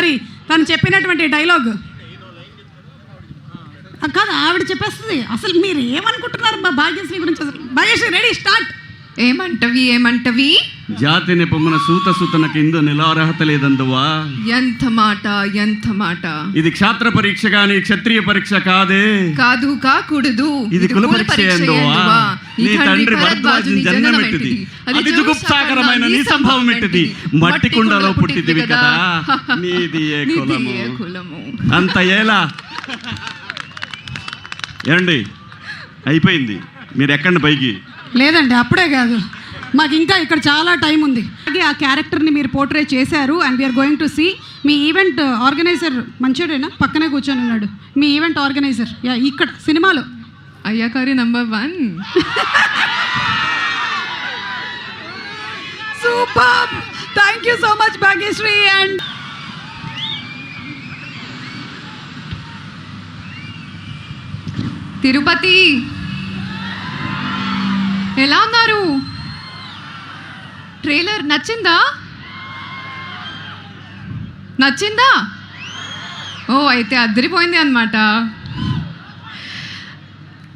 మరి తను చెప్పినటువంటి డైలాగ్ కాదు, ఆవిడ చెప్పేస్తుంది. అసలు మీరు ఏమనుకుంటున్నారు మా భాగ్యశ్రీ గురించి? అసలు భాగ్యశ్రీ రెడీ, స్టార్ట్. ఏమంటవి జాతిని పొంగున సూతనకి ఇందు నిలార్హత లేదందువా. ఎంత మాట. ఇది క్షాత్ర పరీక్ష గాని క్షత్రియ పరీక్ష కాదే. కాదు కాకూడదు. ఇది కుల పరీక్ష ఎందువా. నీ తండ్రి భరద్వాజుని జన్మమెట్టిది, అది జుగుప్సాకరమైన నీ సంభవం ఎట్టిది. మట్టి కుండలో పుట్టిదివి కదా, నీది ఏ కులము. అంత ఏలా ఏమండి, అయిపోయింది. మీరు ఎక్కండి పైకి. లేదండి, అప్పుడే కాదు, మాకు ఇంకా ఇక్కడ చాలా టైం ఉంది. అలాగే ఆ క్యారెక్టర్ని మీరు పోర్ట్రే చేశారు and we are going to see. మీ ఈవెంట్ ఆర్గనైజర్ మంచోడేనా? పక్కనే కూర్చొని ఉన్నాడు మీ ఈవెంట్ ఆర్గనైజర్ ఇక్కడ సినిమాలో. అయ్యాకారి number 1. Super, thank you so much Bhagyashree. And Tirupati ఎలా ఉన్నారు? ట్రైలర్ నచ్చిందా? ఓ అయితే అద్దరిపోయింది అన్నమాట.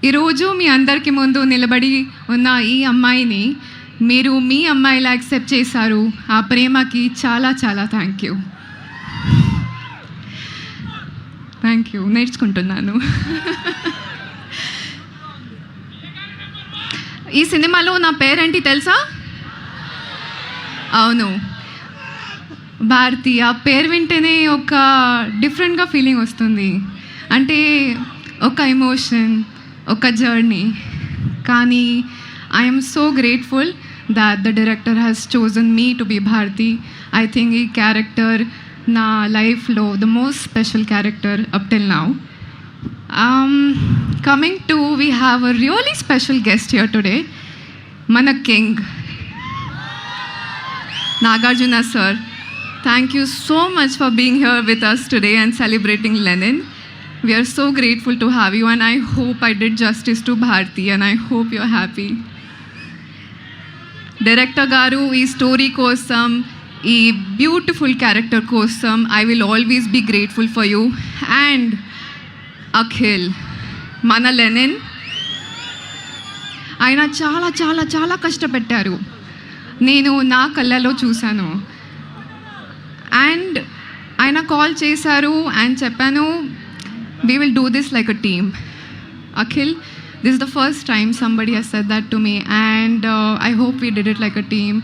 ఈరోజు మీ అందరికి ముందు నిలబడి ఉన్న ఈ అమ్మాయిని మీరు మీ అమ్మాయిలా యాక్సెప్ట్ చేశారు. ఆ ప్రేమకి చాలా థ్యాంక్ యూ. నేర్చుకుంటున్నాను. ఈ సినిమాలో నా పేరేంటి తెలుసా? అవును, భారతి. ఆ పేరు వింటేనే ఒక డిఫరెంట్గా ఫీలింగ్ వస్తుంది. అంటే ఒక ఎమోషన్, ఒక జర్నీ. కానీ I'm so grateful that the director has chosen me to be Bharti. I think ఈ క్యారెక్టర్ నా లైఫ్లో the most special character up till now. Coming to, we have a really special guest here today, mana king Nagarjuna sir. Thank you so much for being here with us today and celebrating Lenin. We are so grateful to have you and I hope I did justice to Bharti and I hope you're happy. Director garu, ee story kosam, ee beautiful character kosam I will always be grateful for you. And Akhil, మన Lenin, ఆయన చాలా కష్టపెట్టారు. నేను నా కళ్ళలో చూశాను. And ఆయన call చేశారు and చెప్పాను, we will do this like a team. Akhil, this is the first time somebody has said that to me and I hope we did it like a team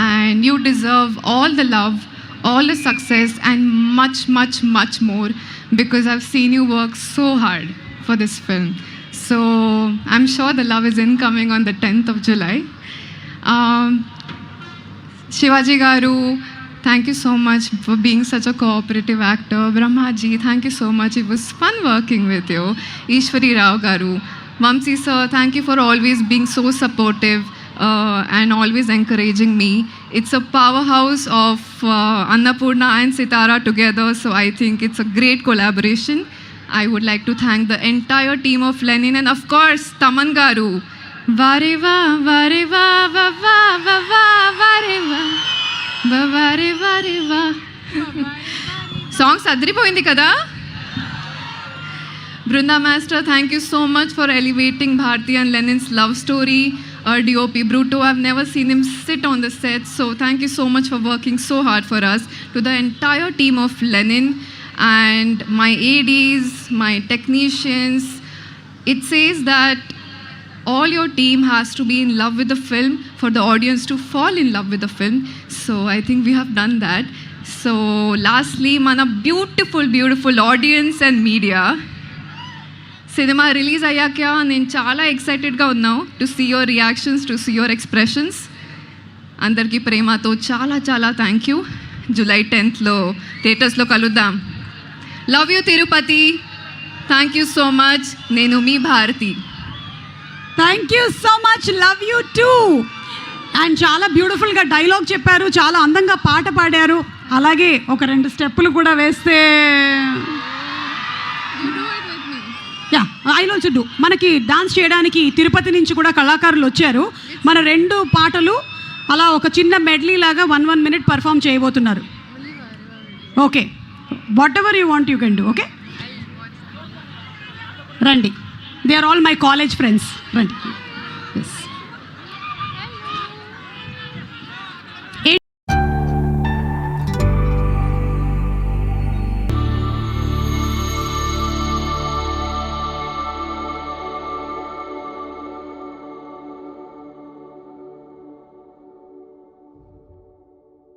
and you deserve all the love, all the success and much more because I've seen you work so hard for this film. So I'm sure the love is incoming on the 10th of July. Shivaji Garu, thank you so much for being such a cooperative actor. Brahmaji, thank you so much. It was fun working with you. Ishwari Rao Garu, Vamsi sir, thank you for always being so supportive and always encouraging me. It's a powerhouse of Annapurna and Sitara together, so I think it's a great collaboration. I would like to thank the entire team of Lenin and of course Taman Garu. Vareva vareva vava vava vareva vareva. Songs adripoyindi kada. Brunda Master, thank you so much for elevating Bharti and Lenin's love story. DOP Bruto, I've never seen him sit on the set, so thank you so much for working so hard for us. To the entire team of Lenin and my ADs, my technicians, it says that all your team has to be in love with the film for the audience to fall in love with the film. So I think we have done that. So lastly, mana beautiful audience and media. సినిమా రిలీజ్ అయ్యాక నేను చాలా ఎక్సైటెడ్గా ఉన్నాను to see your reactions, to see your expressions. అందరికీ ప్రేమతో చాలా థ్యాంక్ యూ. జూలై 10th థియేటర్స్లో కలుద్దాం. Love you Tirupati, thank you so much. నేను మీ Bharathi. Thank you so much, love you too. And చాలా బ్యూటిఫుల్గా డైలాగ్ చెప్పారు, చాలా అందంగా పాట పాడారు, అలాగే ఒక 2 స్టెప్పులు కూడా వేస్తే ఐ ఆల్సో డూ. మనకి డాన్స్ చేయడానికి తిరుపతి నుంచి కూడా కళాకారులు వచ్చారు. మన 2 పాటలు అలా ఒక చిన్న మెడ్లీ లాగా 1 minute పర్ఫామ్ చేయబోతున్నారు. Okay, whatever you want you can do. Okay, రండి. They are all my college friends. రండి. ఎస్.